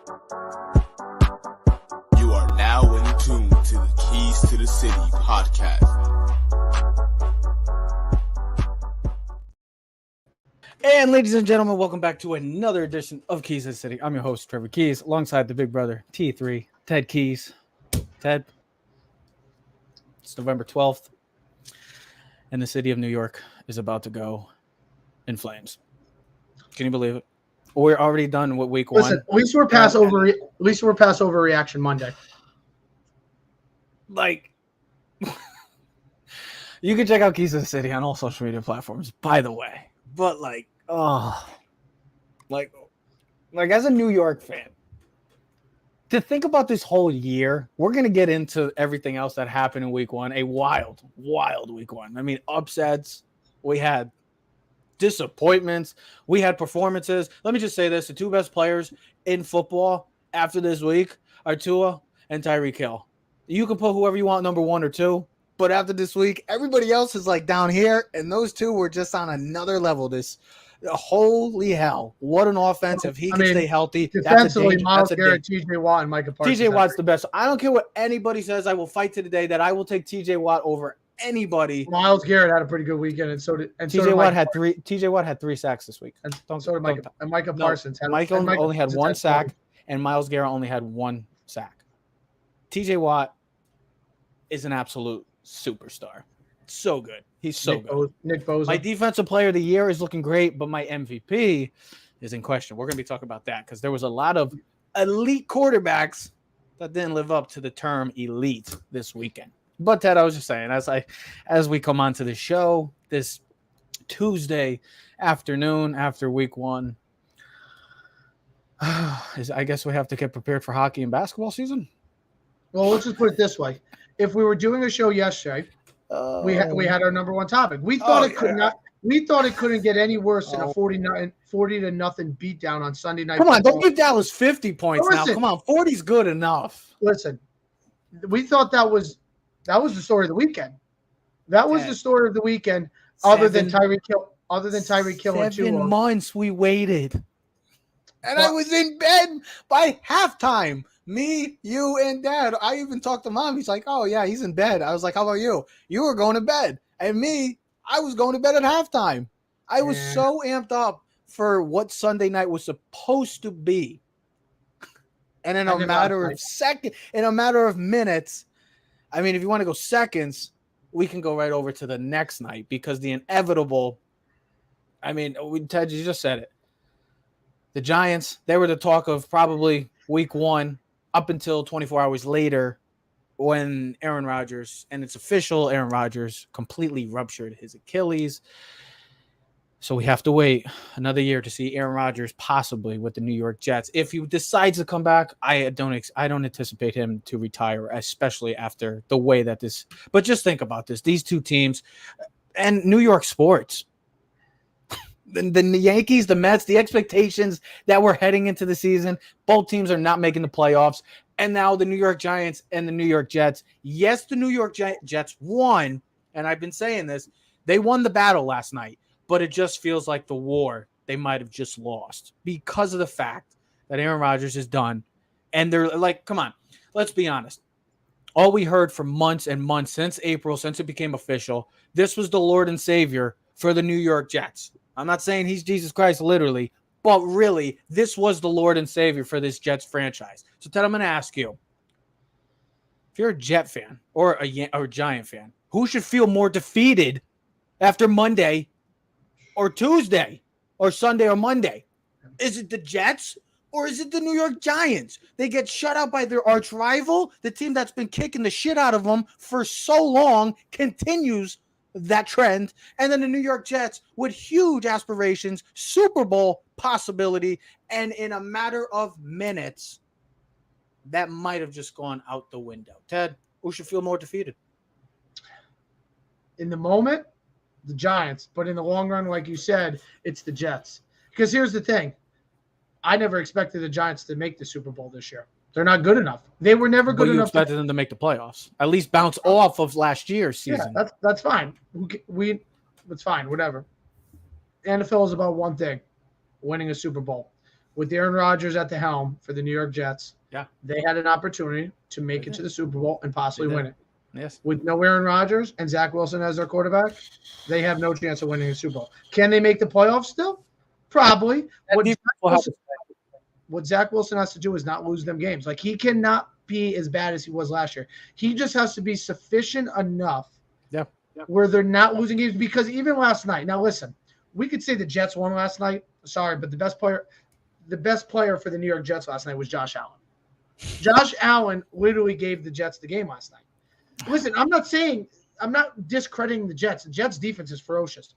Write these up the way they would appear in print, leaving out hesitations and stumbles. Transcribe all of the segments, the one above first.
You are now in tune to the Keys to the City podcast. And ladies and gentlemen, welcome back to another edition of Keys to the City. I'm your host, Trevor Keys, alongside the big brother, T3, Ted Keys. Ted, it's November 12th, and the city of New York is about to go in flames. Can you believe it? We're already done with week one. Listen, at least we're past overreaction Monday. Like, you can check out Keys to the City on all social media platforms, by the way. But like as a New York fan, to think about this whole year, we're going to get into everything else that happened in week one. A wild week one. I mean, upsets. We had disappointments. We had performances. Let me just say this. The two best players in football after this week are Tua and Tyreek Hill. You can put whoever you want, number one or two. But after this week, everybody else is like down here, and those two were just on another level. Holy hell. What an offense. If he can stay healthy. Defensively, Myles Garrett, TJ Watt, and Micah Parsons. TJ Watt's the best. I don't care what anybody says. I will fight to the day that I will take TJ Watt over anybody. Myles Garrett had a pretty good weekend, and so did TJ Watt had three. TJ Watt had 3 sacks this week. And so did Micah, and Micah Parsons. Micah only had 1 sack, and Myles Garrett only had 1 sack. TJ Watt is an absolute superstar. So good. He's so good. Nick Bosa. My defensive player of the year is looking great, but my MVP is in question. We're going to be talking about that because there was a lot of elite quarterbacks that didn't live up to the term elite this weekend. But Ted, I was just saying, as we come on to the show this Tuesday afternoon after week one, I guess we have to get prepared for hockey and basketball season. Well, let's just put it this way. If we were doing a show yesterday, we had our number one topic. We thought it could not. We thought it couldn't get any worse than a 40-0 beatdown on Sunday night. Come on, don't give Dallas 50 points now. Come on, 40's good enough. Listen, we thought that was the story of the weekend. That was the story of the weekend. Other than Tyreek Hill and 7 months we waited, and I was in bed by halftime. Me, you, and Dad. I even talked to Mom. He's like, oh, yeah, he's in bed. I was like, how about you? You were going to bed. And me, I was going to bed at halftime. I was so amped up for what Sunday night was supposed to be. And in a matter of minutes, I mean, if you want to go seconds, we can go right over to the next night because the inevitable, I mean, Ted, you just said it. The Giants, they were the talk of probably week one. Up until 24 hours later when Aaron Rodgers, and it's official, Aaron Rodgers completely ruptured his Achilles. So we have to wait another year to see Aaron Rodgers possibly with the New York Jets. If he decides to come back, I don't anticipate him to retire, especially after the way that this – but just think about this. These two teams and New York sports – the Yankees, the Mets, the expectations that we're heading into the season, both teams are not making the playoffs. And now the New York Giants and the New York Jets. Yes, the New York Jets won, and I've been saying this. They won the battle last night, but it just feels like the war they might have just lost because of the fact that Aaron Rodgers is done. And they're like, come on, let's be honest. All we heard for months and months since April, since it became official, this was the Lord and Savior for the New York Jets. I'm not saying he's Jesus Christ, literally, but really, this was the Lord and Savior for this Jets franchise. So, Ted, I'm going to ask you, if you're a Jet fan or a Giant fan, who should feel more defeated after Monday or Tuesday or Sunday or Monday? Is it the Jets or is it the New York Giants? They get shut out by their arch rival. The team that's been kicking the shit out of them for so long continues that trend, and then the New York Jets with huge aspirations, Super Bowl possibility, and in a matter of minutes, that might have just gone out the window. Ted, who should feel more defeated? In the moment, the Giants, but in the long run, like you said, it's the Jets. Because here's the thing. I never expected the Giants to make the Super Bowl this year. They're not good enough. They were never good enough. You expected them to make the playoffs, at least bounce off of last year's season. Yeah, that's fine. It's fine. Whatever. The NFL is about one thing: winning a Super Bowl. with Aaron Rodgers at the helm for the New York Jets, Yeah. they had an opportunity to make it to the Super Bowl and possibly win it. Yes. With no Aaron Rodgers and Zach Wilson as their quarterback, they have no chance of winning the Super Bowl. Can they make the playoffs still? Probably. What Zach Wilson has to do is not lose them games. Like, he cannot be as bad as he was last year. He just has to be sufficient enough where they're not losing games. Because even last night, now listen, we could say the Jets won last night. Sorry, but the best player for the New York Jets last night was Josh Allen. Josh Allen literally gave the Jets the game last night. Listen, I'm not discrediting the Jets. The Jets defense is ferocious.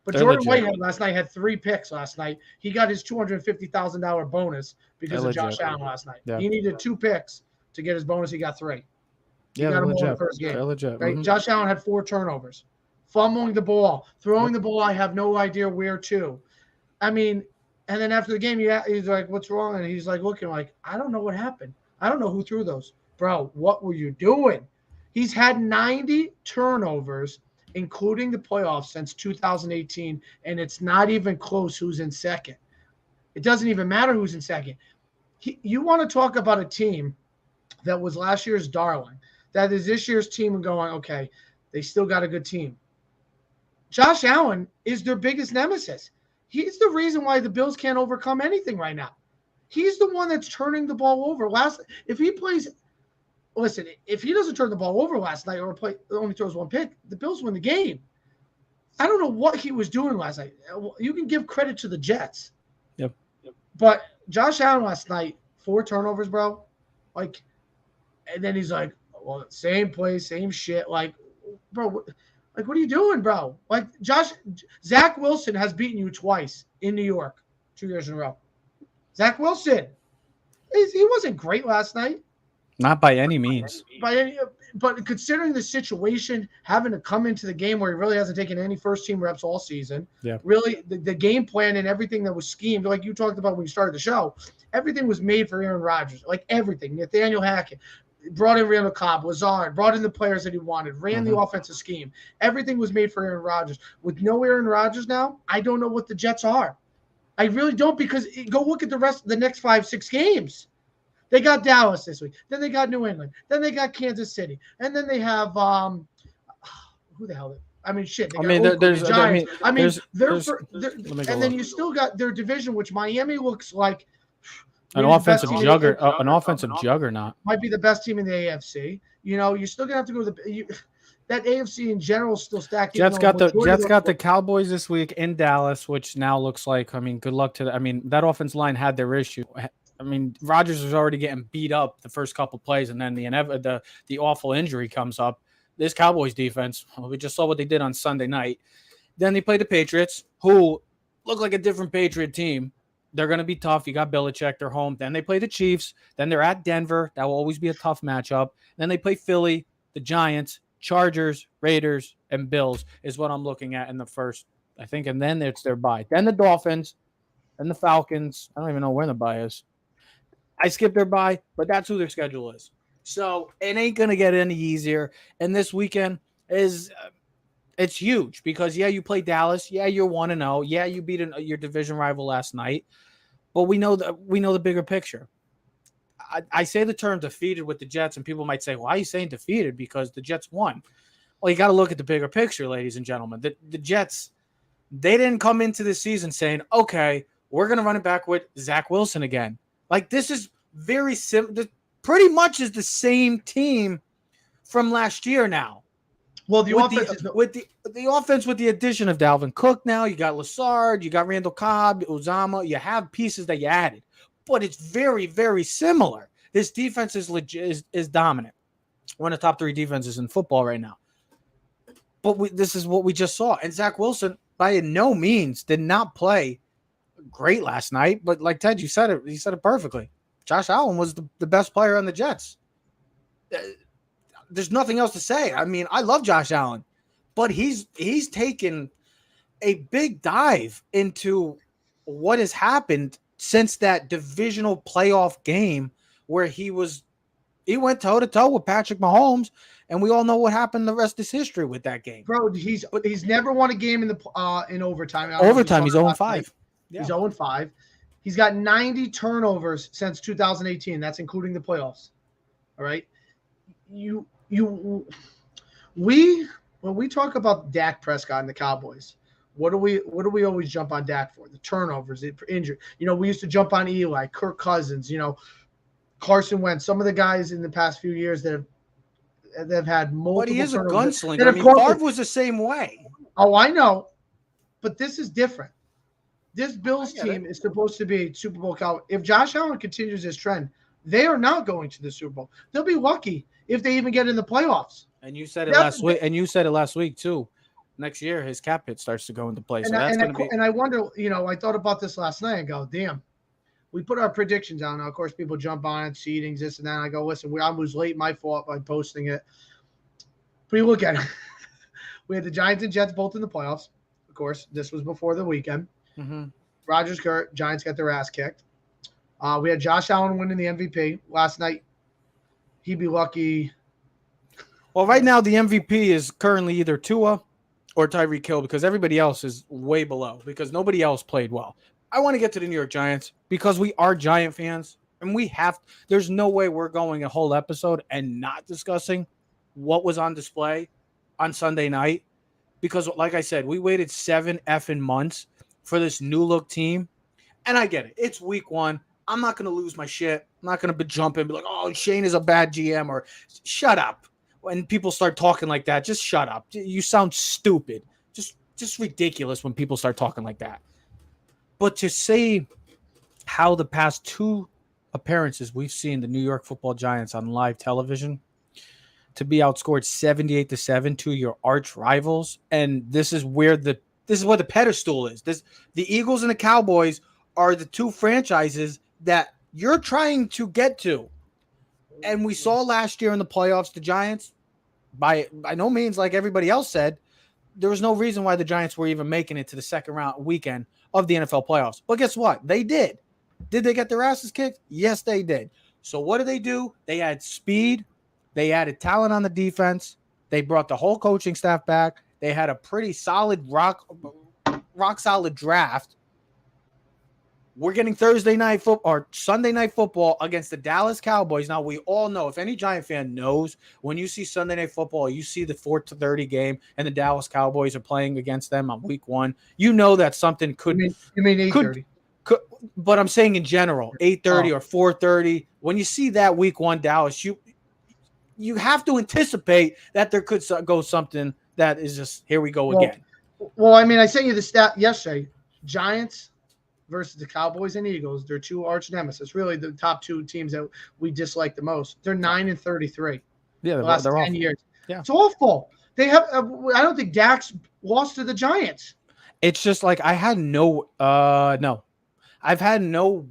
But Jordan Whitehead last night had 3 picks last night. He got his $250,000 bonus because of Josh Allen last night. Yeah. He needed 2 picks to get his bonus. He got 3. He got him all in the first game. Right? Mm-hmm. Josh Allen had 4 turnovers. Fumbling the ball. Throwing the ball, I have no idea where to. I mean, and then after the game, he's like, what's wrong? And he's like looking like, I don't know what happened. I don't know who threw those. Bro, what were you doing? He's had 90 turnovers, including the playoffs, since 2018, and it's not even close who's in second. It doesn't even matter who's in second. You want to talk about a team that was last year's darling, that is this year's team and going, okay, they still got a good team. Josh Allen is their biggest nemesis. He's the reason why the Bills can't overcome anything right now. He's the one that's turning the ball over. If he doesn't turn the ball over last night or only throws 1 pick, the Bills win the game. I don't know what he was doing last night. You can give credit to the Jets. Yep. But Josh Allen last night, 4 turnovers, bro. Like, and then he's like, well, same play, same shit. Like, bro, what are you doing, bro? Like, Zach Wilson has beaten you twice in New York 2 years in a row. Zach Wilson, he wasn't great last night. Not by any means. But considering the situation, having to come into the game where he really hasn't taken any first-team reps all season, really the game plan and everything that was schemed, like you talked about when you started the show, everything was made for Aaron Rodgers. Like everything. Nathaniel Hackett brought in Randall Cobb, Lazard, brought in the players that he wanted, ran the offensive scheme. Everything was made for Aaron Rodgers. With no Aaron Rodgers now, I don't know what the Jets are. I really don't, because go look at the next 5-6 games. They got Dallas this week. Then they got New England. Then they got Kansas City. And then they have who the hell? I mean, shit. They got the Giants. And then you still got their division, which Miami looks like an offensive juggernaut. Might be the best team in the AFC. You know, you're still gonna have to go to that AFC in general is still stacked. Jets got the Cowboys this week in Dallas, which now looks like, I mean, good luck to that. I mean, that offense line had their issue. I mean, Rodgers was already getting beat up the first couple plays, and then the awful injury comes up. This Cowboys defense, we just saw what they did on Sunday night. Then they played the Patriots, who look like a different Patriot team. They're going to be tough. You got Belichick, they're home. Then they play the Chiefs. Then they're at Denver. That will always be a tough matchup. Then they play Philly, the Giants, Chargers, Raiders, and Bills is what I'm looking at in the first, I think, and then it's their bye. Then the Dolphins and the Falcons. I don't even know where the bye is. I skipped their bye, but that's who their schedule is. So it ain't going to get any easier. And this weekend is it's huge because, you play Dallas. Yeah, you're 1-0. Yeah, you beat your division rival last night. But we know the bigger picture. I say the term defeated with the Jets, and people might say, why are you saying defeated? Because the Jets won. Well, you got to look at the bigger picture, ladies and gentlemen. The Jets, they didn't come into this season saying, okay, we're going to run it back with Zach Wilson again. Like, this is very simple. Pretty much is the same team from last year now. Well, the offense the offense with the addition of Dalvin Cook now, you got Lazard, you got Randall Cobb, Uzama, you have pieces that you added. But it's very, very similar. This defense is dominant. One of the top 3 defenses in football right now. But this is what we just saw. And Zach Wilson, by no means, did not play great last night. But like Ted, you said it perfectly. Josh Allen was the best player on the Jets. There's nothing else to say. I mean, I love Josh Allen, but he's taken a big dive into what has happened since that divisional playoff game where he went toe-to-toe with Patrick Mahomes, and we all know what happened. The rest is history with that game. Bro, he's never won a game in overtime. Overtime, he's 0-5. Yeah. He's 0-5. He's got 90 turnovers since 2018. That's including the playoffs. All right. When we talk about Dak Prescott and the Cowboys, what do we always jump on Dak for? The turnovers, the injury. We used to jump on Eli, Kirk Cousins, Carson Wentz, some of the guys in the past few years that have had multiple. But he is a turnovers. gunslinger. I mean, Favre was the same way. Oh, I know, but this is different. This Bills team is supposed to be Super Bowl caliber. If Josh Allen continues his trend, they are not going to the Super Bowl. They'll be lucky if they even get in the playoffs. And you said it last week. And you said it last week too. Next year, his cap hit starts to go into place. And I wonder. I thought about this last night and go, damn. We put our predictions on. Now, of course, people jump on it, seedings, this and that. And I go, listen, I was late. My fault by posting it. But you look at it. We had the Giants and Jets both in the playoffs. Of course, this was before the weekend. Mm-hmm. Rodgers hurt. Giants got their ass kicked. We had Josh Allen winning the MVP last night. He'd be lucky. Well, right now the MVP is currently either Tua or Tyreek Hill because everybody else is way below because nobody else played well. I want to get to the New York Giants because we are Giant fans and there's no way we're going a whole episode and not discussing what was on display on Sunday night because, like I said, we waited 7 effing months for this new look team. And I get it. It's week 1. I'm not going to lose my shit. I'm not going to jump in and be like, oh, Shane is a bad GM or shut up. When people start talking like that, just shut up. You sound stupid. Just ridiculous when people start talking like that. But to say how the past 2 appearances we've seen the New York Football Giants on live television to be outscored 78-7 to your arch rivals, and this is where the pedestal is. The Eagles and the Cowboys are the 2 franchises that you're trying to get to. And we saw last year in the playoffs, the Giants, by no means, like everybody else said, there was no reason why the Giants were even making it to the second round weekend of the NFL playoffs. But guess what? They did. Did they get their asses kicked? Yes, they did. So what did they do? They had speed. They added talent on the defense. They brought the whole coaching staff back. They had a pretty solid rock solid draft. We're getting Thursday night football or Sunday night football against the Dallas Cowboys. Now, we all know, if any Giant fan knows, when you see Sunday night football, you see the 4:30 game and the Dallas Cowboys are playing against them on week 1, you know that something could. You mean 8:30? But I'm saying in general, 8:30 or 4:30. When you see that week 1 Dallas, you have to anticipate that there could go something that is just, here we go again. Well, I mean, I sent you the stat yesterday. Giants versus the Cowboys and Eagles. They're 2 arch nemesis. Really, the top 2 teams that we dislike the most. They're 9-33. Yeah, the last they're 10 awful. years. Yeah, it's awful. They have. I don't think Dak's lost to the Giants. It's just like I've had no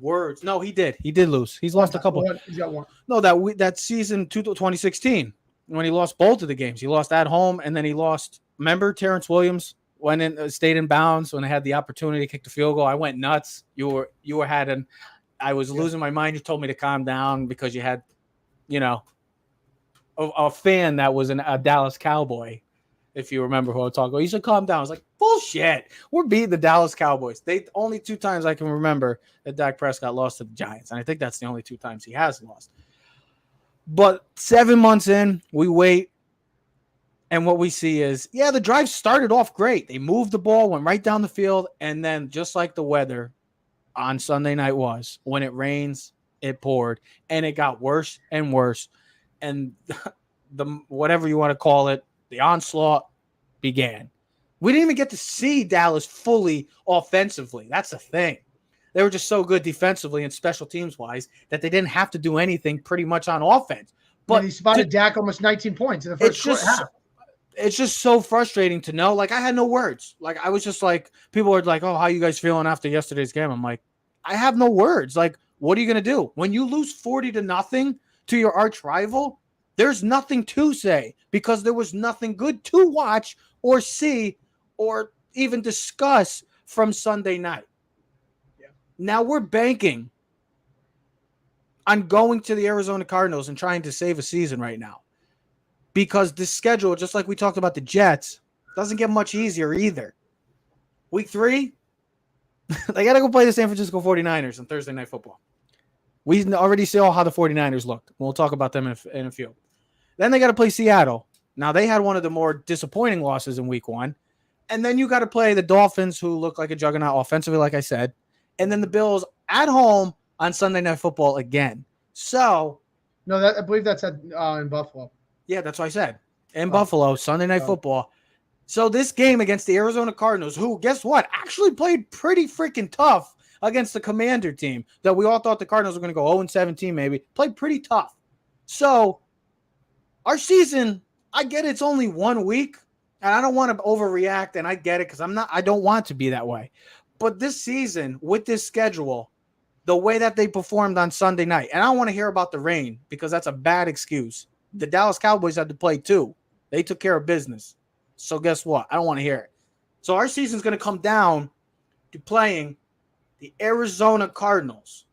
words. No, he did. He did lose. He's lost a couple. He's got 1. No, that season 2016 when he lost both of the games. He lost at home and then he lost. Remember Terrence Williams went in, stayed in bounds when I had the opportunity to kick the field goal. I went nuts. I was losing my mind. You told me to calm down because you had, a fan that was a Dallas Cowboy. If you remember who I'm talking about, you should calm down. I was like, bullshit. We're beating the Dallas Cowboys. They only 2 times I can remember that Dak Prescott lost to the Giants. And I think that's the only 2 times he has lost. But 7 months in, we wait. And what we see is, the drive started off great. They moved the ball, went right down the field. And then just like the weather on Sunday night was, when it rains, it poured. And it got worse and worse. And the whatever you want to call it, the onslaught began. We didn't even get to see Dallas fully offensively. That's the thing. They were just so good defensively and special teams wise that they didn't have to do anything pretty much on offense. But he spotted Dak almost 19 points in the first half. It's just so frustrating to know. Like, I had no words. Like, I was just like, people were like, oh, how you guys feeling after yesterday's game? I'm like, I have no words. Like, what are you going to do? When you lose 40-0 to your arch rival, there's nothing to say because there was nothing good to watch or see or even discuss from Sunday night. Yeah. Now we're banking on going to the Arizona Cardinals and trying to save a season right now because the schedule, just like we talked about the Jets, doesn't get much easier either. Week 3, They got to go play the San Francisco 49ers on Thursday Night Football. We already saw how the 49ers looked. We'll talk about them in a few. Then they got to play Seattle. Now, they had one of the more disappointing losses in week 1. And then you got to play the Dolphins, who look like a juggernaut offensively, like I said. And then the Bills at home on Sunday Night Football again. So. No, I believe that's in Buffalo. Yeah, that's what I said. In Buffalo, Sunday Night Football. So this game against the Arizona Cardinals, who, guess what, actually played pretty freaking tough against the Commander team that we all thought the Cardinals were going to go 0-17 maybe, played pretty tough. So our season, I get it's only 1 week, and I don't want to overreact, and I get it because I don't want to be that way. But this season, with this schedule, the way that they performed on Sunday night, and I don't want to hear about the rain because that's a bad excuse. The Dallas Cowboys had to play too. They took care of business. So guess what? I don't want to hear it. So our season's going to come down to playing the Arizona Cardinals.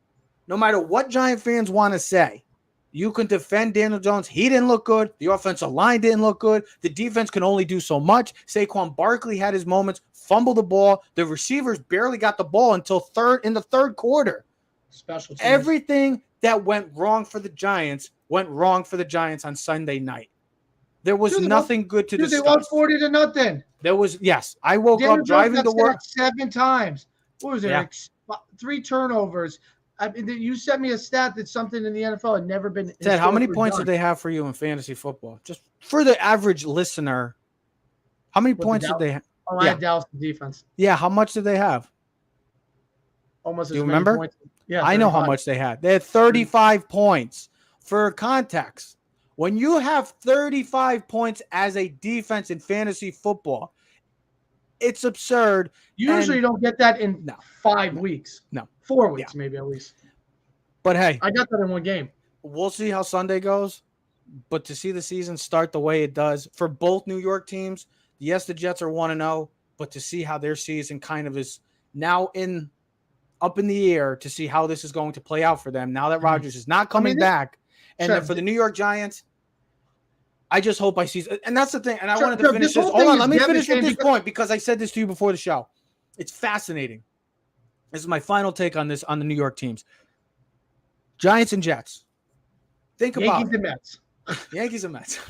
No matter what Giant fans want to say, you can defend Daniel Jones. He didn't look good. The offensive line didn't look good. The defense can only do so much. Saquon Barkley had his moments, fumbled the ball. The receivers barely got the ball until in the third quarter. Special teams. Everything that went wrong for the Giants went wrong for the Giants on Sunday night. There was nothing good to discuss. They won 40-0. There was, yes. I woke up driving to work 7 times. What was it? Yeah. Like 3 turnovers. I mean, you sent me a stat that something in the NFL had never been. Ted, how many points did they have for you in fantasy football? Just for the average listener, how many points did they have? Oh, I had Dallas defense. Yeah, how much did they have? Almost. Do you remember? Points. Yeah, I know how much they had. They had 35 points. For context, when you have 35 points as a defense in fantasy football, it's absurd. Usually you don't get that in 5 weeks. No. 4 weeks, maybe at least. But hey. I got that in 1 game. We'll see how Sunday goes. But to see the season start the way it does for both New York teams, yes, the Jets are 1-0, but to see how their season kind of is now up in the air to see how this is going to play out for them now that Rodgers is not coming back. And then for the New York Giants, I just hope I see. And that's the thing. And I wanted to finish this. Hold on. Let me finish with this point because I said this to you before the show. It's fascinating. This is my final take on this on the New York teams. Giants and Jets. Think about Yankees and Mets. Yankees and Mets.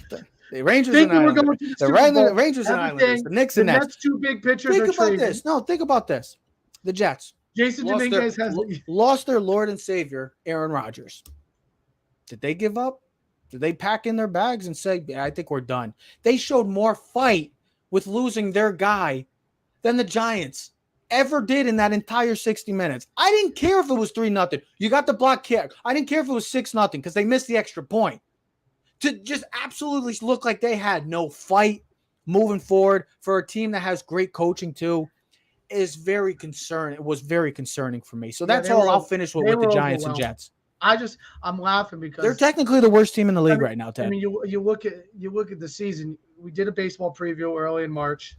The Rangers and Islanders. The Rangers and Islanders. The Knicks and Nets. That's 2 big pitchers. Think about this. No, think about this. The Jets. Jason Dominguez has lost their Lord and Savior, Aaron Rodgers. Did they give up? Did they pack in their bags and say, I think we're done? They showed more fight with losing their guy than the Giants ever did in that entire 60 minutes. I didn't care if it was 3-0. You got the block kick. I didn't care if it was 6-0 because they missed the extra point. To just absolutely look like they had no fight moving forward for a team that has great coaching too is very concerning. It was very concerning for me. So that's all I'll finish with the Giants and Jets. I'm laughing because they're technically the worst team in the league right now, Ted. I mean, you look at the season. We did a baseball preview early in March.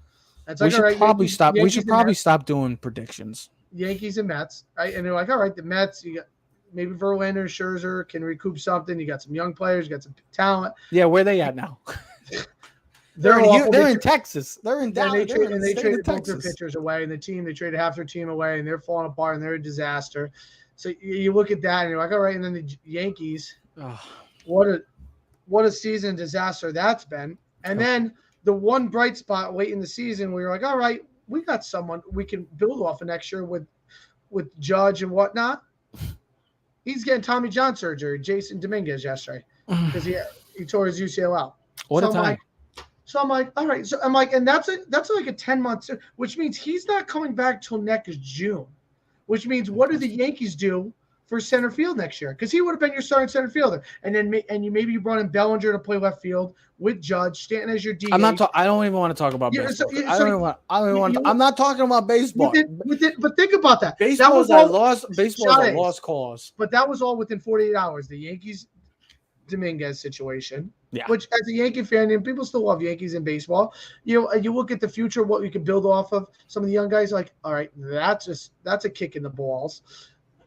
We should probably stop. We should probably stop doing predictions. Yankees and Mets, right? And they're like, all right, the Mets. You got maybe Verlander, Scherzer can recoup something. You got some young players. You got some talent. Yeah, where are they at now? They're in Texas. They're in Dallas. And they traded both their pitchers away, and they traded half their team away, and they're falling apart, and they're a disaster. So you look at that, and you're like, all right. And then the Yankees, what a season disaster that's been. And then the one bright spot late in the season, we were like, all right, we got someone we can build off of next year with Judge and whatnot. He's getting Tommy John surgery, Jason Dominguez yesterday, because he tore his UCL. What a time. So I'm like, all right. So I'm like, and that's like a 10-month, which means he's not coming back till next June. Which means, what do the Yankees do for center field next year? Because he would have been your starting center fielder, and then maybe you brought in Bellinger to play left field with Judge, Stanton as your DH. I don't even want to talk about baseball. I'm not talking about baseball. But think about that. Baseball is a lost cause. But that was all within 48 hours. The Yankees Dominguez situation. Yeah. Which, as a Yankee fan, and people still love Yankees in baseball, you look at the future, what we can build off of. Some of the young guys, like, all right, that's a kick in the balls.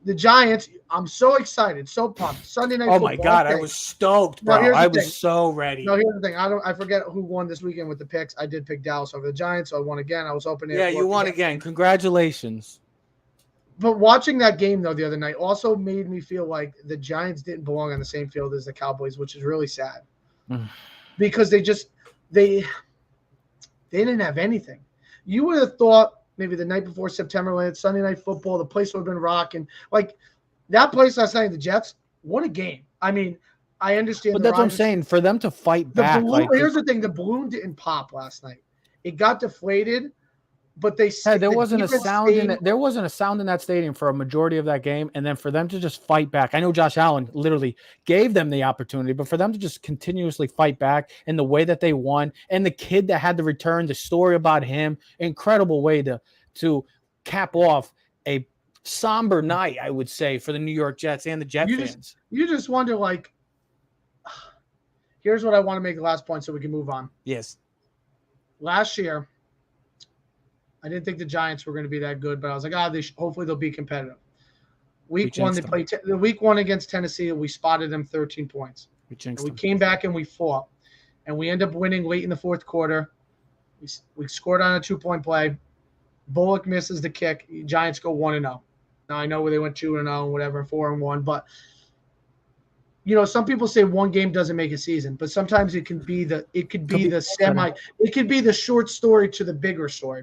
The Giants, I'm so excited, so pumped. Sunday night football. Oh my God, I was stoked, bro. I was so ready. No, here's the thing. I forget who won this weekend with the picks. I did pick Dallas over the Giants, so I won again. I was hoping. Yeah, you won again. Congratulations. But watching that game, though, the other night also made me feel like the Giants didn't belong on the same field as the Cowboys, which is really sad. Because they didn't have anything. You would have thought maybe the night before September, when it's Sunday Night Football, the place would have been rocking. Like, that place last night, the Jets, what a game. I mean, I understand. But that's what I'm saying. For them to fight back. Here's the thing. The balloon didn't pop last night. It got deflated. But there wasn't a sound in that stadium for a majority of that game, and then for them to just fight back. I know Josh Allen literally gave them the opportunity, but for them to just continuously fight back in the way that they won, and the kid that had the return, the story about him, incredible way to cap off a somber night, I would say, for the New York Jets and the Jet fans. You just wonder, like, here's what I want to make the last point so we can move on. Yes. Last year, I didn't think the Giants were going to be that good, but I was like, hopefully they'll be competitive. Week 1, they played the week 1 against Tennessee, and we spotted them 13 points. We came back and we fought, and we ended up winning late in the fourth quarter. We scored on a 2-point play. Bullock misses the kick. Giants go 1-0. Now I know where they went 2-0, whatever, 4-1, but some people say one game doesn't make a season, but sometimes it could be the short story to the bigger story.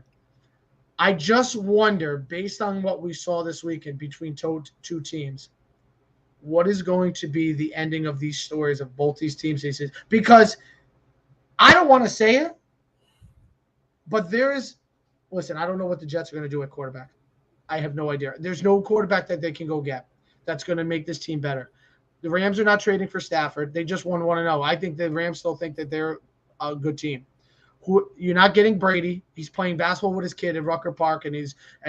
I just wonder, based on what we saw this weekend between two teams, what is going to be the ending of these stories of both these teams? Because I don't want to say it, but listen, I don't know what the Jets are going to do at quarterback. I have no idea. There's no quarterback that they can go get that's going to make this team better. The Rams are not trading for Stafford. They just won 1-0. I think the Rams still think that they're a good team. You're not getting Brady. He's playing basketball with his kid at Rucker Park, and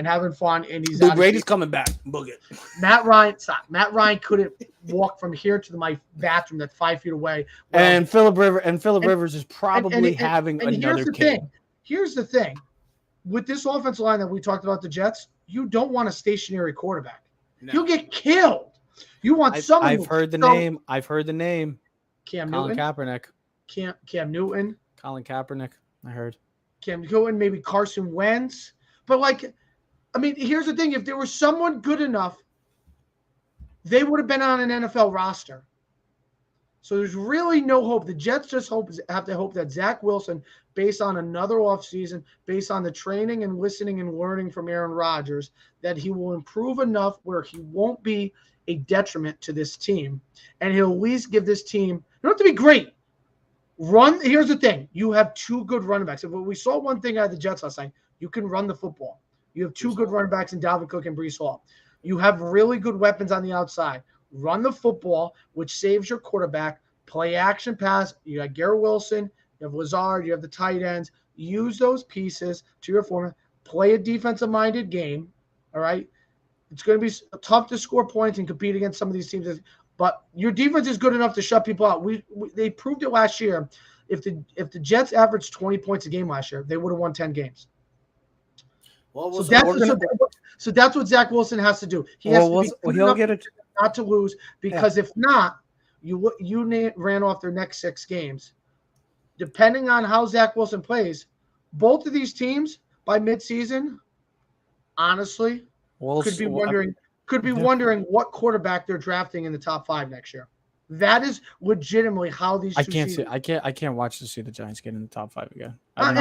having fun. And Brady's coming back. Book it. Matt Ryan couldn't walk from here to my bathroom that's 5 feet away. And Phillip Rivers is probably having another kid. Here's the thing. With this offensive line that we talked about, the Jets, you don't want a stationary quarterback. No. You'll get killed. You want someone. I've heard the name. Cam Colin Newton. Kaepernick. Cam Newton. Colin Kaepernick. I heard. Cam Newton, maybe Carson Wentz. But, here's the thing. If there was someone good enough, they would have been on an NFL roster. So there's really no hope. The Jets just have to hope that Zach Wilson, based on another offseason, based on the training and listening and learning from Aaron Rodgers, that he will improve enough where he won't be a detriment to this team. And he'll at least give this team – you don't have to be great. Here's the thing. You have two good running backs. If we saw one thing out of the Jets last night, you can run the football. You have two good running backs in Dalvin Cook and Breece Hall. You have really good weapons on the outside. Run the football, which saves your quarterback. Play action pass. You got Garrett Wilson. You have Lazard. You have the tight ends. Use those pieces to your form. Play a defensive-minded game, all right? It's going to be tough to score points and compete against some of these teams. But your defense is good enough to shut people out. They proved it last year. If the Jets averaged 20 points a game last year, they would have won 10 games. So that's what Zach Wilson has to do. He has to be good enough not to lose, because if not, you ran off their next 6 games. Depending on how Zach Wilson plays, both of these teams by midseason, honestly, could be wondering what quarterback they're drafting in the top 5 next year. That is legitimately how these. I can't watch to see the Giants get in the top 5 again. I'm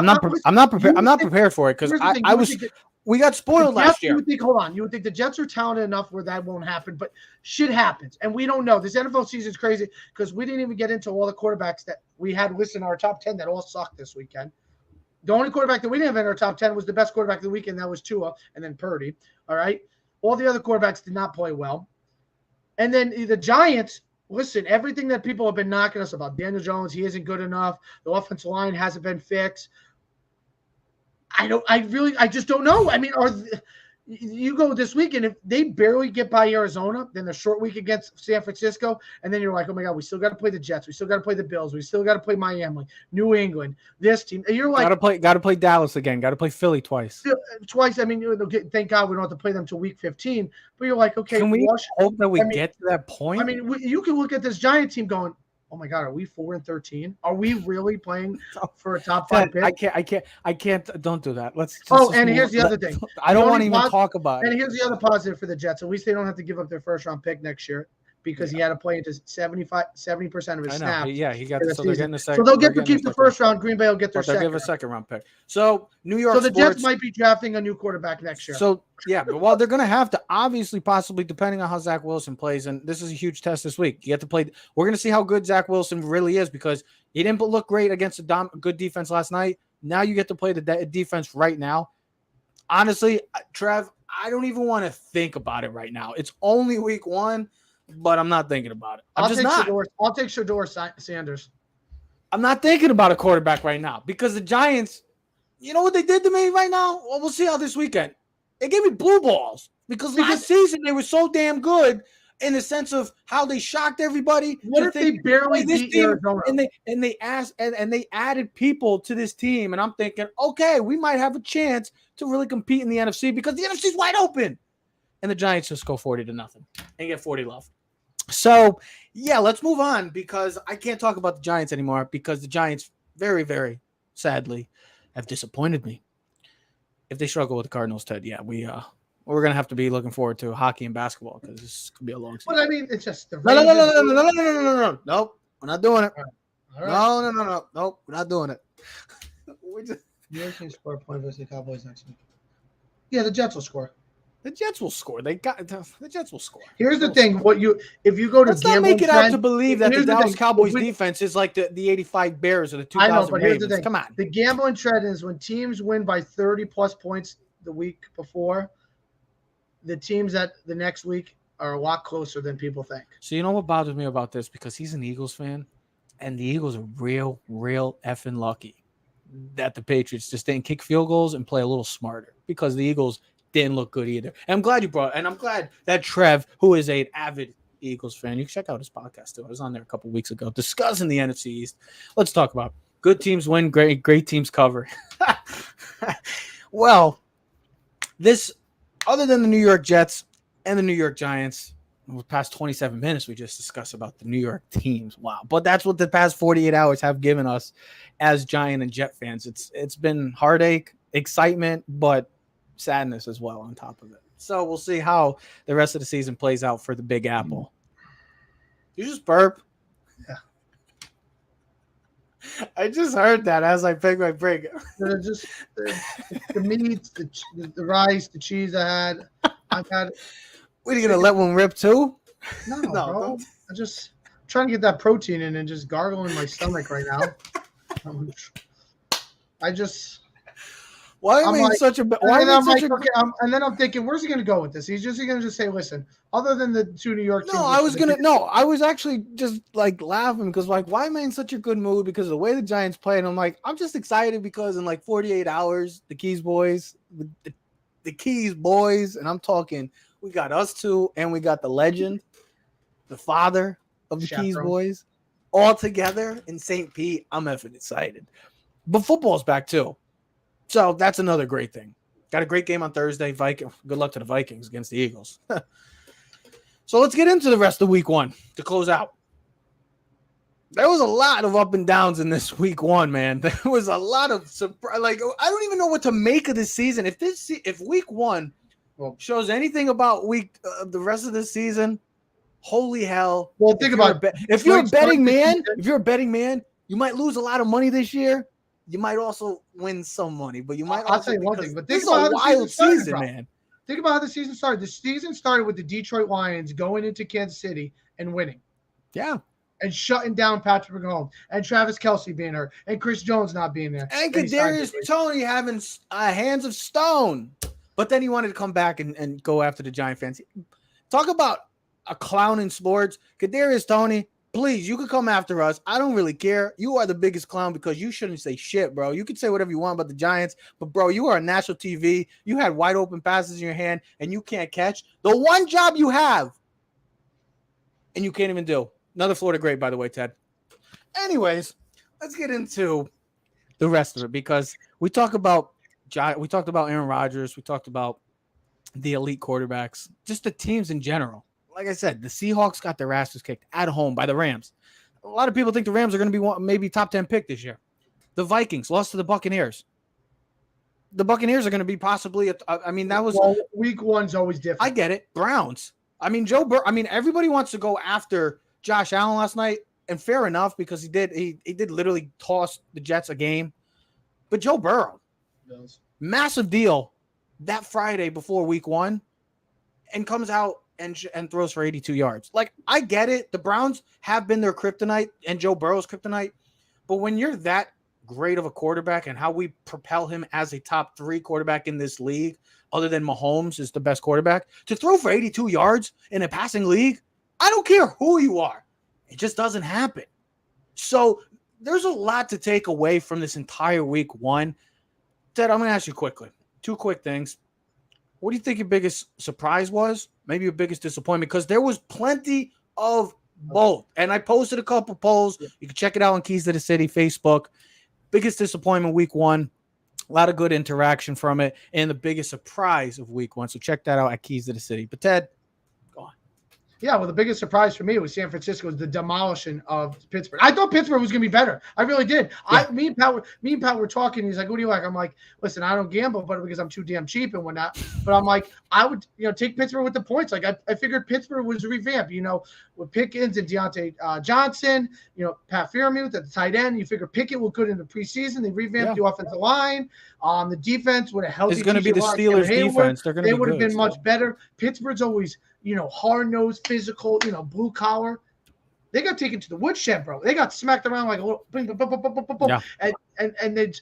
not prepared. I'm not prepared for it because we got spoiled last year. You would think the Jets are talented enough where that won't happen, but shit happens, and we don't know. This NFL season is crazy because we didn't even get into all the quarterbacks that we had listed in our top 10 that all sucked this weekend. The only quarterback that we didn't have in our top 10 was the best quarterback of the weekend. That was Tua, and then Purdy. All right. All the other quarterbacks did not play well. And then the Giants, listen, everything that people have been knocking us about, Daniel Jones, he isn't good enough. The offensive line hasn't been fixed. I just don't know. I mean, you go this weekend, if they barely get by Arizona, then the short week against San Francisco, and then you're like, oh my God, we still got to play the Jets, we still got to play the Bills, we still got to play Miami, New England, this team. And you're like, got to play Dallas again, got to play Philly twice. I mean, thank God we don't have to play them till week 15. But you're like, okay, can we hope that we get to that point? I mean, you can look at this Giant team going, oh my God, are we 4-13? Are we really playing for a top 5 pick? I can't. Don't do that. Let's. And here's the other thing. I don't want to even talk about it. And here's the other positive for the Jets. At least they don't have to give up their first round pick next year because he had to play into 70% of his snaps. Yeah, he got. So they're getting the second. So they'll get to keep the first round. Green Bay will get their second. They'll give a second round pick. So New York. So the Jets might be drafting a new quarterback next year. So yeah, but they're going to have to obviously, possibly, depending on how Zach Wilson plays, and this is a huge test this week. You have to play. We're going to see how good Zach Wilson really is because he didn't look great against a good defense last night. Now you get to play the defense right now. Honestly, Trev, I don't even want to think about it right now. It's only week 1. But I'm not thinking about it. I'll take Shedeur Sanders. I'm not thinking about a quarterback right now because the Giants, you know what they did to me right now? Well, we'll see how this weekend. They gave me blue balls because last season they were so damn good in the sense of how they shocked everybody. What if they barely beat Arizona? And they added people to this team, and I'm thinking, okay, we might have a chance to really compete in the NFC because the NFC's wide open. And the Giants just go 40-0 and get 40 left. So, yeah, let's move on because I can't talk about the Giants anymore because the Giants very, very sadly have disappointed me. If they struggle with the Cardinals, Ted, yeah, we're going to have to be looking forward to hockey and basketball because this could be a long season. But I mean, it's just the No. Nope, we're not doing it. All right. No. Nope, we're not doing it. New York team score a point versus the Cowboys next week. Yeah, the Jets will score. The Jets will score. The Jets will score. Here's the thing: if you go to let's not make it out to believe that the Dallas Cowboys defense is like the '85 Bears or the 2000 I know, but Ravens. Here's the thing. Come on. The gambling trend is when teams win by 30+ points the week before, the teams that the next week are a lot closer than people think. So you know what bothers me about this? Because he's an Eagles fan, and the Eagles are real effing lucky that the Patriots just didn't kick field goals and play a little smarter because the Eagles didn't look good either. And I'm glad you brought, and I'm glad that Trev, who is an avid Eagles fan, you can check out his podcast too. I was on there a couple weeks ago discussing the NFC East. Let's talk about good teams win, great teams cover. Well, this, other than the New York Jets and the New York Giants, the past 27 minutes we just discussed about the New York teams. Wow. But that's what the past 48 hours have given us as Giant and Jet fans. It's been heartache, excitement, but sadness as well on top of it. So we'll see how the rest of the season plays out for the Big Apple. You just burp. Yeah. I just heard that as I pick my break. Just the meat, the rice, the cheese I've had. What, are you gonna let one rip too? No, bro. I'm just trying to get that protein in and just gargling my stomach right now. Why am I such a? Why am I such a? Okay, and then I'm thinking, where's he going to go with this? He's going to just say, listen, other than the 2 New York teams. I was actually just like laughing because like, why am I in such a good mood? Because of the way the Giants play, and I'm like, I'm just excited because in like 48 hours, the Keys boys, the Keys boys, and I'm talking, we got us two, and we got the legend, the father of the Keys boys, all together in St. Pete. I'm effing excited. But football's back too. So that's another great thing. Got a great game on Thursday. Good luck to the Vikings against the Eagles. So let's get into the rest of week 1 to close out. There was a lot of up and downs in this week 1, man. There was a lot of surprise. Like, I don't even know what to make of this season. If week 1 shows anything about the rest of this season, holy hell. Well, think about it. If you're a betting man, you might lose a lot of money this year. You might also win some money, but you might. I'll tell you one thing. But this is a wild season, man. Think about how the season started. The season started with the Detroit Lions going into Kansas City and winning. Yeah. And shutting down Patrick Mahomes and Travis Kelce being hurt and Chris Jones not being there. And Kadarius Toney having hands of stone. But then he wanted to come back and go after the Giant fans. Talk about a clown in sports. Kadarius Toney. Please, you could come after us. I don't really care. You are the biggest clown because you shouldn't say shit, bro. You can say whatever you want about the Giants, but, bro, you are on national TV. You had wide open passes in your hand, and you can't catch. The one job you have, and you can't even do. Another Florida great, by the way, Ted. Anyways, let's get into the rest of it because we talked about Aaron Rodgers. We talked about the elite quarterbacks, just the teams in general. Like I said, the Seahawks got their asses kicked at home by the Rams. A lot of people think the Rams are going to be maybe top 10 pick this year. The Vikings lost to the Buccaneers. The Buccaneers are going to be possibly. Week 1's always different. I get it. Browns. Everybody wants to go after Josh Allen last night, and fair enough because he did literally toss the Jets a game. But Joe Burrow, massive deal that Friday before week 1, and comes out and throws for 82 yards. Like, I get it. The Browns have been their kryptonite and Joe Burrow's kryptonite. But when you're that great of a quarterback and how we propel him as a top 3 quarterback in this league, other than Mahomes is the best quarterback, to throw for 82 yards in a passing league, I don't care who you are. It just doesn't happen. So there's a lot to take away from this entire week 1. Ted, I'm going to ask you quickly. 2 quick things. What do you think your biggest surprise was? Maybe your biggest disappointment? Because there was plenty of both. And I posted a couple polls. You can check it out on Keys to the City Facebook. Biggest disappointment week 1. A lot of good interaction from it. And the biggest surprise of week 1. So check that out at Keys to the City. But Ted, go on. Yeah, well, the biggest surprise for me was San Francisco, the demolishing of Pittsburgh. I thought Pittsburgh was going to be better. I really did. Yeah. Me and Pat were talking. He's like, "What do you like?" I'm like, "Listen, I don't gamble, but because I'm too damn cheap and whatnot." But I'm like, I would, take Pittsburgh with the points. Like I figured Pittsburgh was revamped. With Pickens and Deontay Johnson. Pat Freiermuth at the tight end. You figure Pickett will good in the preseason. They revamped the offensive line. The defense would have helped. It's going to be the Steelers' defense. They would have been much better. Pittsburgh's always, hard-nosed, physical, blue collar. They got taken to the woodshed, bro. They got smacked around like a little and then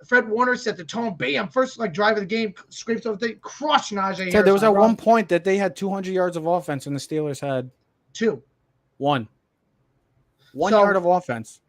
Fred Warner set the tone. Bam! First drive of the game, scrapes over the thing, crushed Najee Harris. There was at one point that they had 200 yards of offense, and the Steelers had 1 yard of offense.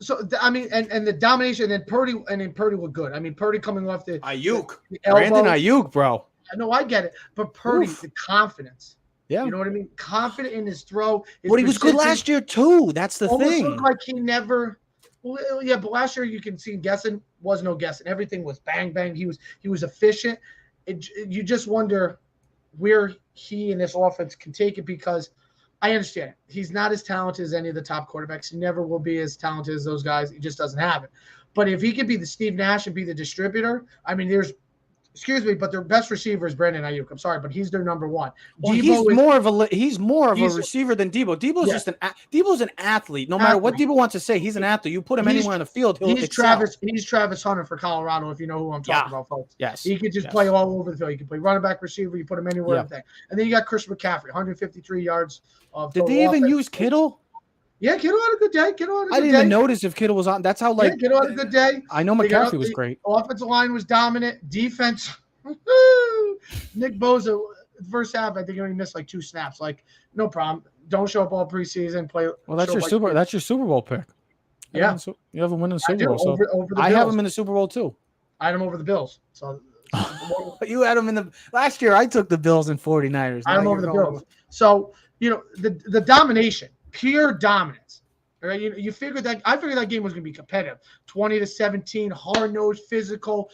So and the domination, and then Purdy looked good. Purdy coming off the Ayuk, the elbow. Brandon Ayuk, bro. I know, I get it, but Purdy, the confidence. Yeah. You know what I mean? Confident in his throw. But he was good last year too. That's the thing. Looked like he never. Well, yeah, but last year you can see guessing was no guessing. Everything was bang bang. He was efficient. You just wonder where he and this offense can take it, because I understand he's not as talented as any of the top quarterbacks. He never will be as talented as those guys. He just doesn't have it. But if he could be the Steve Nash and be the distributor, but their best receiver is Brandon Ayuk. I'm sorry, but he's their number 1. Well, he's more of a receiver than Debo. Debo's an athlete. No matter what Debo wants to say, he's an athlete. You put him anywhere on the field, he's excel. He's Travis Hunter for Colorado, if you know who I'm talking about, folks. Yes. He could just play all over the field. He can play running back, receiver. You put him anywhere. And then you got Christian McCaffrey, 153 yards. Did they even use Kittle? Yeah, Kittle had a good day. I didn't even notice if Kittle was on. That's how Kittle had a good day. I know McCaffrey was great. Offensive line was dominant. Defense. Nick Bosa, first half, I think he only missed 2 snaps. No problem. Don't show up all preseason. Play. Well, that's your Super Bowl pick. Yeah, you have him win the Super Bowl. So over the I Bills. have him in the Super Bowl too. I had him over the Bills. So you had him in the last year. I took the Bills and 49ers. I had him over the Bills. So the domination, pure dominance. All right, I figured that game was going to be competitive. 20-17, hard-nosed, physical.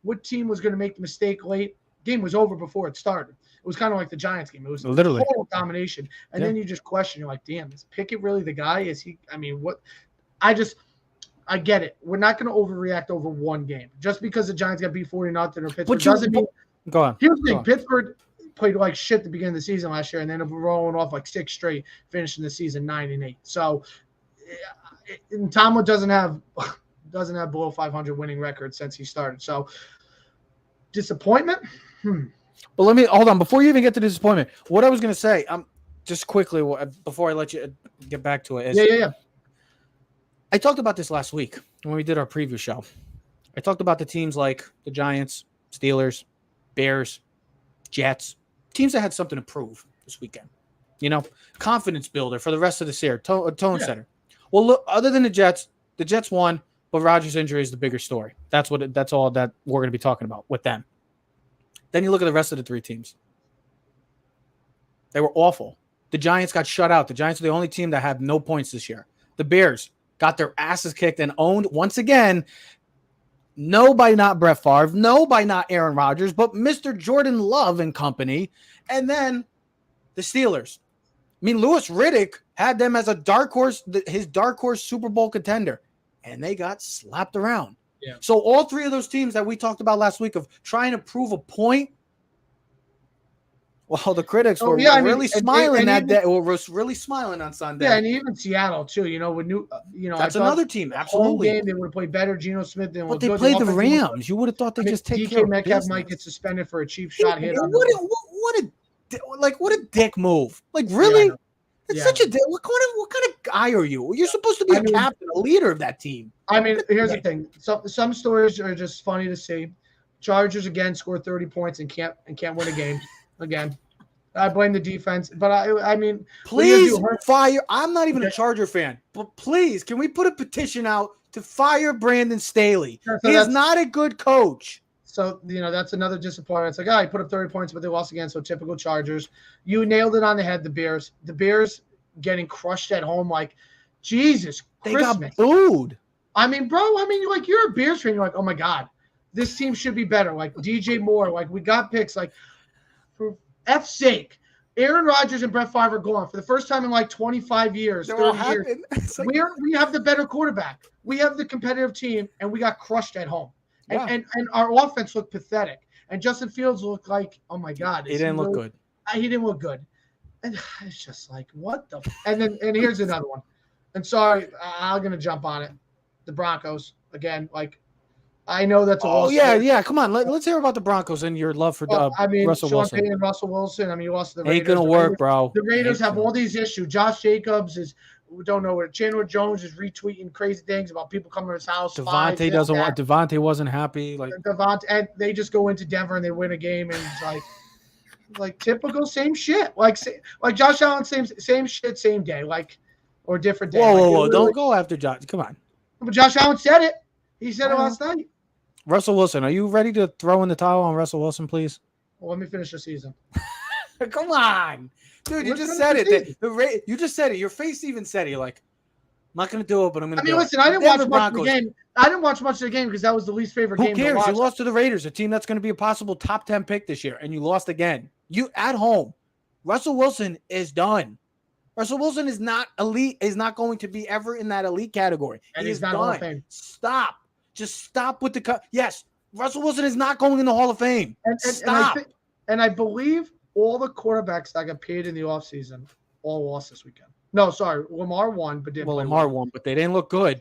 What team was going to make the mistake late? Game was over before it started. It was kind of like the Giants game. It was literally total domination. And then you just question, you're like, damn, is Pickett really the guy? Is he? What? I get it. We're not going to overreact over one game. Just because the Giants got beat 40-0 or Pittsburgh doesn't mean. Go on. Here's the thing. Pittsburgh played like shit at the beginning of the season last year, and then rolling off 6 straight, finishing the season 9-8. So, and Tomlin doesn't have below 500 winning record since he started. So, disappointment? But let me hold on before you even get to disappointment. What I was going to say, just quickly before I let you get back to it. Yeah. I talked about this last week when we did our preview show. I talked about the teams like the Giants, Steelers, Bears, Jets, teams that had something to prove this weekend. Confidence builder for the rest of the year, tone setter. Well, look, other than the Jets won, but Rodgers' injury is the bigger story. That's all that we're going to be talking about with them. Then you look at the rest of the 3 teams. They were awful. The Giants got shut out. The Giants are the only team that have no points this year. The Bears got their asses kicked and owned once again. No, by not Brett Favre. No, by not Aaron Rodgers, but Mr. Jordan Love and company. And then the Steelers. mean, Louis Riddick had them as a dark horse, his dark horse Super Bowl contender, and they got slapped around. Yeah. So all three of those teams that we talked about last week of trying to prove a point, well, the critics were really smiling that day. Was really smiling on Sunday. Yeah, and even Seattle too. With that's another team. Absolutely, game they would have played better. Geno Smith didn't. But they played the Rams. You would have thought they just take care of DK Metcalf might get suspended for a cheap shot hit. What a dick move! Like really, it's such a dick. What kind of guy are you? You're supposed to be a captain, a leader of that team. I mean, here's the thing. Some stories are just funny to see. Chargers again scored 30 points and can't win a game again. I blame the defense, but I mean, please fire. I'm not even a Charger fan, but please, can we put a petition out to fire Brandon Staley? He is not a good coach. So that's another disappointment. It's like, he put up 30 points, but they lost again. So typical Chargers. You nailed it on the head. The Bears getting crushed at home. Like, Jesus, they got booed. I mean, bro. Like you're a Bears fan. You're like, oh my God, this team should be better. Like DJ Moore. Like we got picks. Like for F's sake, Aaron Rodgers and Brett Favre are gone for the first time in like 25 years. 30 years. Like, we have the better quarterback. We have the competitive team, and we got crushed at home. Yeah. And our offense looked pathetic. And Justin Fields looked like, oh my God, he didn't look good. He didn't look good. And it's just like, what the? And here's another one. And sorry, I'm gonna jump on it. The Broncos again. Like, I know that's a loss. Yeah. Come on, let's hear about the Broncos and your love for Russell Wilson. Sean Payton and Russell Wilson. I mean, you lost to the Raiders. Ain't gonna work, bro. The Raiders have all these issues. Josh Jacobs we don't know where. Chandler Jones is retweeting crazy things about people coming to his house. Devontae wasn't happy. Like Devontae, and they just go into Denver and they win a game, and it's like typical same shit. Like Josh Allen, same shit, same day, or different day. Whoa! Don't go after Josh. Come on. But Josh Allen said it. He said it last night. Russell Wilson, are you ready to throw in the towel on Russell Wilson, please? Well, let me finish the season. Come on. Dude, you just said it. You just said it. Your face even said it. You're like, I'm not going to do it, but I'm going to do it. Listen, I didn't watch much of the game. I didn't watch much of the game because that was the least favorite game. Who cares? You lost to the Raiders, a team that's going to be a possible top 10 pick this year, and you lost again. You at home. Russell Wilson is done. Russell Wilson is not elite, is not going to be ever in that elite category. And he's not Hall of Fame. Stop. Just stop with the yes. Russell Wilson is not going in the Hall of Fame. Stop. And I believe all the quarterbacks that got paid in the offseason all lost this weekend. No, sorry. Lamar won, but didn't play Lamar won, but they didn't look good.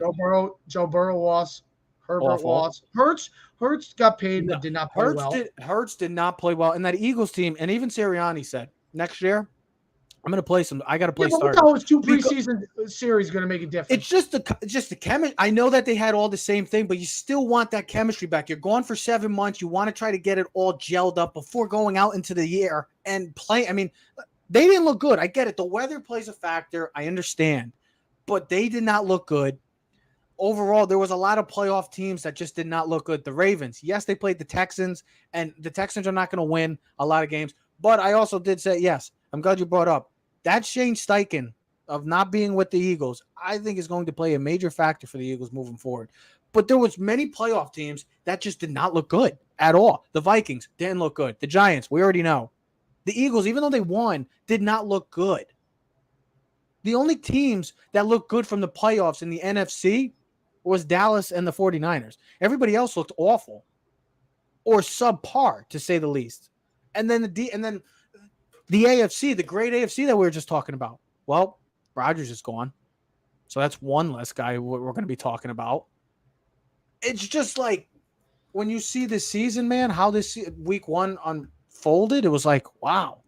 Joe Burrow lost. Herbert lost. Hurts got paid, but did not play well. Hurts did not play well. And that Eagles team, and even Sirianni said, next year, I'm going to play some. I got to play starter. Look how his 2 preseason series going to make a difference. It's just the chemistry. I know that they had all the same thing, but you still want that chemistry back. You're gone for 7 months. You want to try to get it all gelled up before going out into the year and play. I mean, they didn't look good. I get it. The weather plays a factor. I understand, but they did not look good. Overall, there was a lot of playoff teams that just did not look good. The Ravens, yes, they played the Texans, and the Texans are not going to win a lot of games. But I also did say, yes, I'm glad you brought up that Shane Steichen of not being with the Eagles, I think is going to play a major factor for the Eagles moving forward. But there was many playoff teams that just did not look good at all. The Vikings didn't look good. The Giants, we already know. The Eagles, even though they won, did not look good. The only teams that looked good from the playoffs in the NFC was Dallas and the 49ers. Everybody else looked awful or subpar, to say the least. And then the AFC, the great AFC that we were just talking about. Well, Rodgers is gone. So that's one less guy we're going to be talking about. It's just like when you see this season, man, how this week one unfolded, it was like, wow.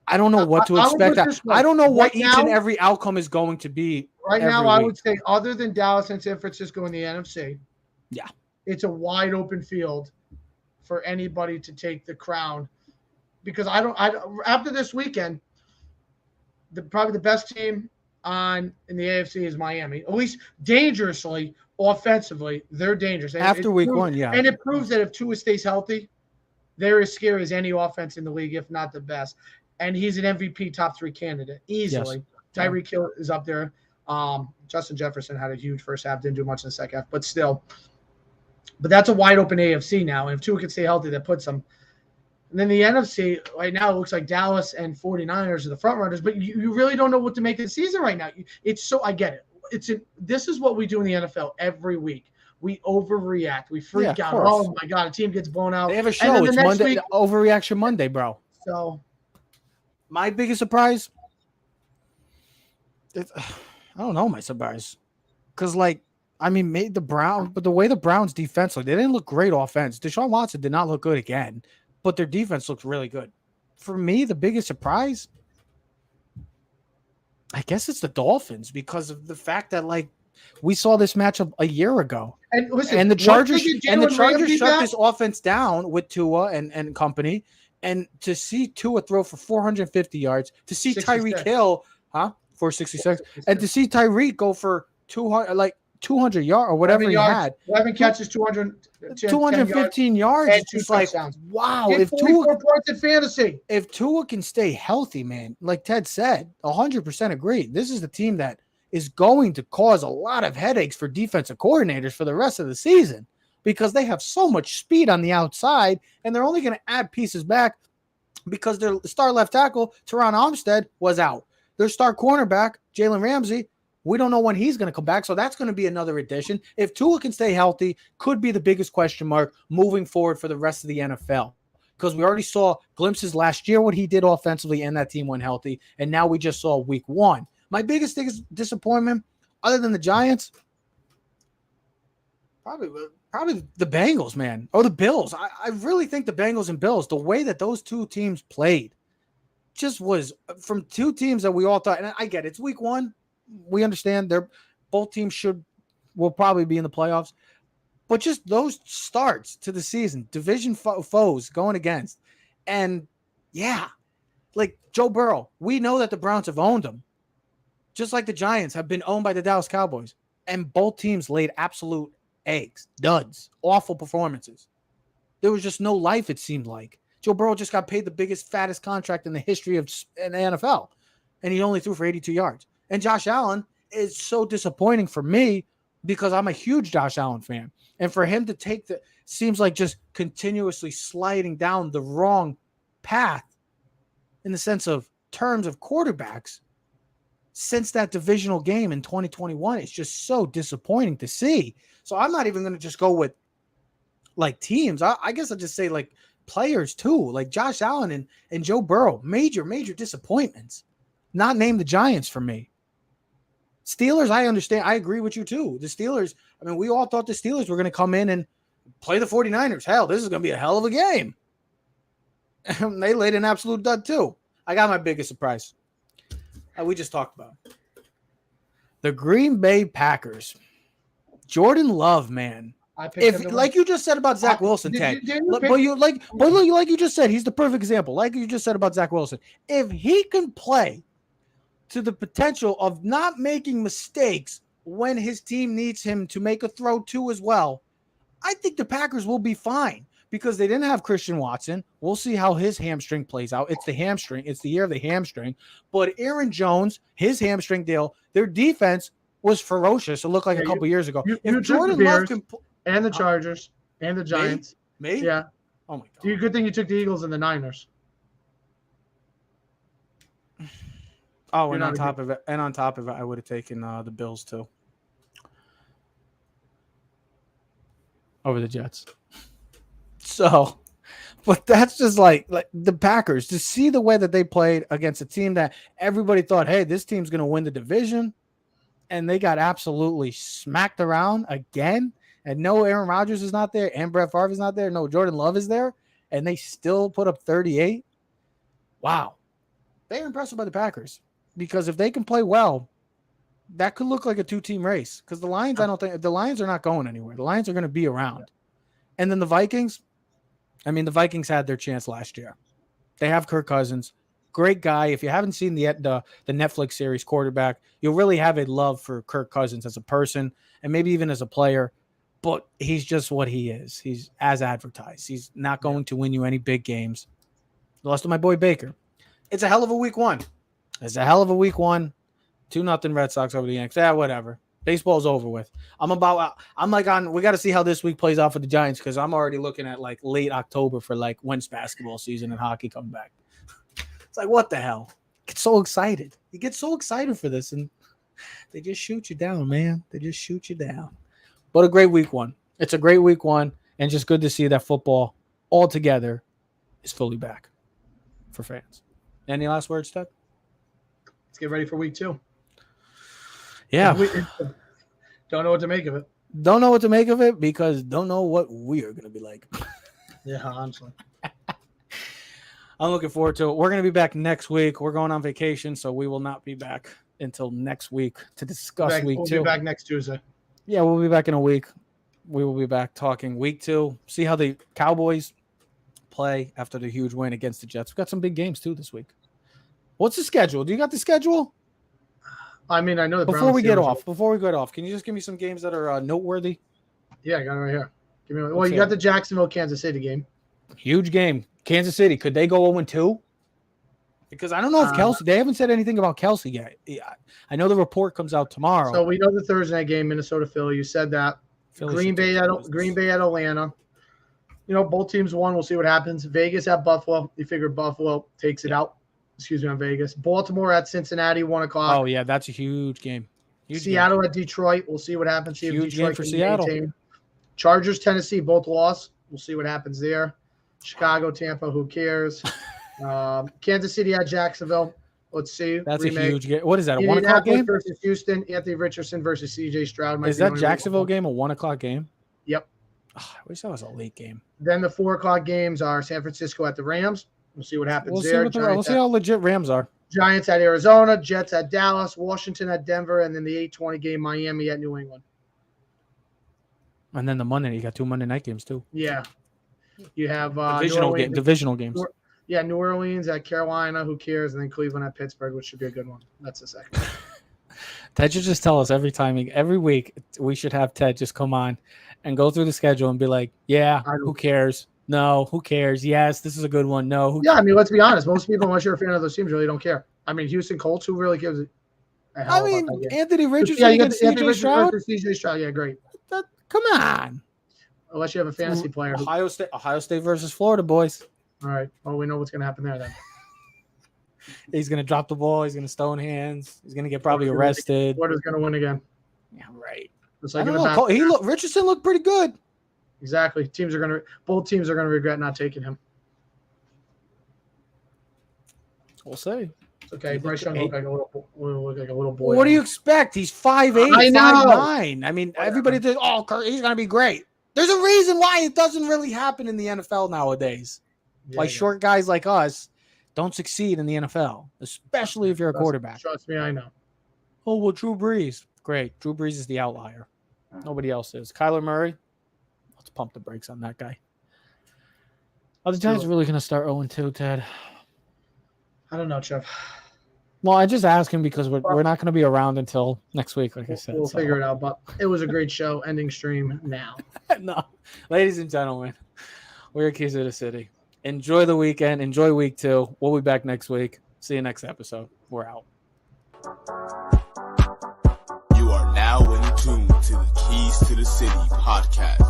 I don't know what to expect. I don't know what each and every outcome is going to be. Right now, I would say other than Dallas and San Francisco in the NFC, yeah, it's a wide open field for anybody to take the crown. Because after this weekend, probably the best team in the AFC is Miami. At least dangerously, offensively, they're dangerous. After week one, yeah. And it proves that if Tua stays healthy, they're as scary as any offense in the league, if not the best. And he's an MVP top 3 candidate, easily. Yes. Tyreek Hill is up there. Justin Jefferson had a huge first half, didn't do much in the second half, but still. But that's a wide open AFC now. And if Tua can stay healthy, that puts them And then the NFC, right now, it looks like Dallas and 49ers are the front runners, but you really don't know what to make of the season right now. I get it. This is what we do in the NFL every week. We overreact. We freak out. Oh, my God, a team gets blown out. They have a show. It's Monday, Overreaction Monday, bro. So, my biggest surprise, I don't know my surprise. Because, made the Browns, but the way the Browns defense looked, they didn't look great offense. Deshaun Watson did not look good again, but their defense looked really good. For me, the biggest surprise, I guess it's the Dolphins because of the fact that, we saw this matchup a year ago. And listen, and the Chargers shut this offense down with Tua and company. And to see Tua throw for 450 yards, to see Tyreek Hill, 466, and to see Tyreek go for 200 yards or whatever he had. 11 catches, 215 yards. And it's touchdowns. Wow. If 44 points in fantasy. If Tua can stay healthy, man, like Ted said, 100% agree. This is the team that is going to cause a lot of headaches for defensive coordinators for the rest of the season because they have so much speed on the outside, and they're only going to add pieces back because their star left tackle, Teron Armstead, was out. Their star cornerback, Jalen Ramsey, we don't know when he's going to come back, so that's going to be another addition. If Tua can stay healthy, could be the biggest question mark moving forward for the rest of the NFL because we already saw glimpses last year what he did offensively and that team went healthy, and now we just saw week 1. My biggest disappointment, other than the Giants, probably the Bengals, man, or the Bills. I really think the Bengals and Bills, the way that those two teams played, just was from two teams that we all thought. And I get it, it's week 1. We understand both teams will probably be in the playoffs, but just those starts to the season, division foes going against, and Joe Burrow. We know that the Browns have owned him. Just like the Giants have been owned by the Dallas Cowboys. And both teams laid absolute eggs, duds, awful performances. There was just no life, it seemed like. Joe Burrow just got paid the biggest, fattest contract in the history of the NFL. And he only threw for 82 yards. And Josh Allen is so disappointing for me because I'm a huge Josh Allen fan. And for him to seems like just continuously sliding down the wrong path in the sense of terms of quarterbacks. Since that divisional game in 2021, it's just so disappointing to see. So I'm not even going to just go with teams. I guess I'll just say players too, like Josh Allen and Joe Burrow, major disappointments. Not named the Giants for me. Steelers, I understand. I agree with you too. The Steelers, we all thought the Steelers were going to come in and play the 49ers. Hell, this is going to be a hell of a game. And they laid an absolute dud too. I got my biggest surprise. We just talked about the Green Bay Packers. Jordan Love, man. If you just said about Zach Wilson, Ted, but you just said, he's the perfect example. Like you just said about Zach Wilson, if he can play to the potential of not making mistakes when his team needs him to make a throw too as well, I think the Packers will be fine. Because they didn't have Christian Watson. We'll see how his hamstring plays out. It's the hamstring. It's the year of the hamstring. But Aaron Jones, his hamstring deal, their defense was ferocious. It looked like a couple years ago. If Jordan Love can and the Chargers and the Giants. Me? Yeah. Oh, my God. Good thing you took the Eagles and the Niners. Oh, and on top of it, I would have taken the Bills too. Over the Jets. So, but that's just like the Packers, to see the way that they played against a team that everybody thought, hey, this team's going to win the division. And they got absolutely smacked around again. And no, Aaron Rodgers is not there. And Brett Favre is not there. No, Jordan Love is there. And they still put up 38. Wow. They're impressive by the Packers. Because if they can play well, that could look like a 2-team race. Because the Lions, the Lions are not going anywhere. The Lions are going to be around. And then the Vikings, the Vikings had their chance last year. They have Kirk Cousins. Great guy. If you haven't seen the Netflix series Quarterback, you'll really have a love for Kirk Cousins as a person and maybe even as a player. But he's just what he is. He's as advertised. He's not going to win you any big games. Lost to my boy Baker. It's a hell of a week 1. 2-0 Red Sox over the Yankees. Whatever. Baseball's over with. We got to see how this week plays out for the Giants because I'm already looking at like late October for like when's basketball season and hockey come back. It's like, what the hell? Get so excited. You get so excited for this and they just shoot you down, man. They just shoot you down. But a great week one. It's a great week one and just good to see that football altogether is fully back for fans. Any last words, Ted? Let's get ready for week 2. Yeah. Don't know what to make of it. Don't know what to make of it because don't know what we are going to be like. Yeah, honestly. I'm looking forward to it. We're going to be back next week. We're going on vacation, so we will not be back until next week to discuss week 2. We'll be back next Tuesday. Yeah, we'll be back in a week. We will be back talking week 2. See how the Cowboys play after the huge win against the Jets. We've got some big games, too, this week. What's the schedule? Do you got the schedule? I mean, I know the Before we get off, can you just give me some games that are noteworthy? Yeah, I got it right here. You got the Jacksonville, Kansas City game. Huge game. Kansas City, could they go 0-2? Because I don't know if Kelsey, they haven't said anything about Kelsey yet. I know the report comes out tomorrow. So we know the Thursday night game, Minnesota, Philly. You said that. Green Bay at Atlanta. Both teams won. We'll see what happens. Vegas at Buffalo. You figure Buffalo takes it out. Excuse me, on Vegas. Baltimore at Cincinnati, 1:00. Oh, yeah, that's a huge game. Seattle at Detroit. We'll see what happens. See huge game for Seattle. Chargers, Tennessee, both lost. We'll see what happens there. Chicago, Tampa, who cares? Kansas City at Jacksonville. Let's see. That's a huge game. What is that, a 1:00 game? Versus Houston. Anthony Richardson versus C.J. Stroud. Is that Jacksonville game a 1:00 game? Yep. Oh, I wish that was a late game. Then the 4:00 games are San Francisco at the Rams. We'll see what happens there. We'll see how legit Rams are. Giants at Arizona, Jets at Dallas, Washington at Denver, and then the 8:20 game, Miami at New England. And then the Monday, you got 2 Monday night games too. Yeah. You have divisional games. New Orleans at Carolina, who cares? And then Cleveland at Pittsburgh, which should be a good one. That's the second. Ted should just tell us every week we should have Ted just come on and go through the schedule and be like, yeah, who cares? No, who cares? Yes, this is a good one. No. I mean, let's be honest. Most people, unless you're a fan of those teams, really don't care. I mean, Houston Colts, who really gives a hell about that game? Anthony Richardson against C.J. Stroud? C.J. Stroud, yeah, great. Come on. Unless you have a fantasy player. Ohio State versus Florida, boys. All right. Well, we know what's going to happen there then. He's going to drop the ball. He's going to stone hands. He's going to get probably arrested. Florida's going to win again. Yeah, right. Like Richardson looked pretty good. Exactly. Both teams are going to regret not taking him. We'll see. It's okay. Bryce Young look like a little boy. What do you expect? He's 5'8", 5'9". I mean, everybody thinks, he's going to be great. There's a reason why it doesn't really happen in the NFL nowadays. Why short guys like us don't succeed in the NFL, especially if you're a quarterback. Trust me, I know. Oh, well, Drew Brees. Great. Drew Brees is the outlier. Nobody else is. Kyler Murray. Let's pump the brakes on that guy. Are the Giants really going to start 0-2, Ted? I don't know, Chuck. Well, I just asked him because we're not going to be around until next week, like I said. We'll figure it out, but it was a great show. Ending stream now. No. Ladies and gentlemen, we're Keys of the City. Enjoy the weekend. Enjoy week 2. We'll be back next week. See you next episode. We're out. You are now in tune to the Keys to the City podcast.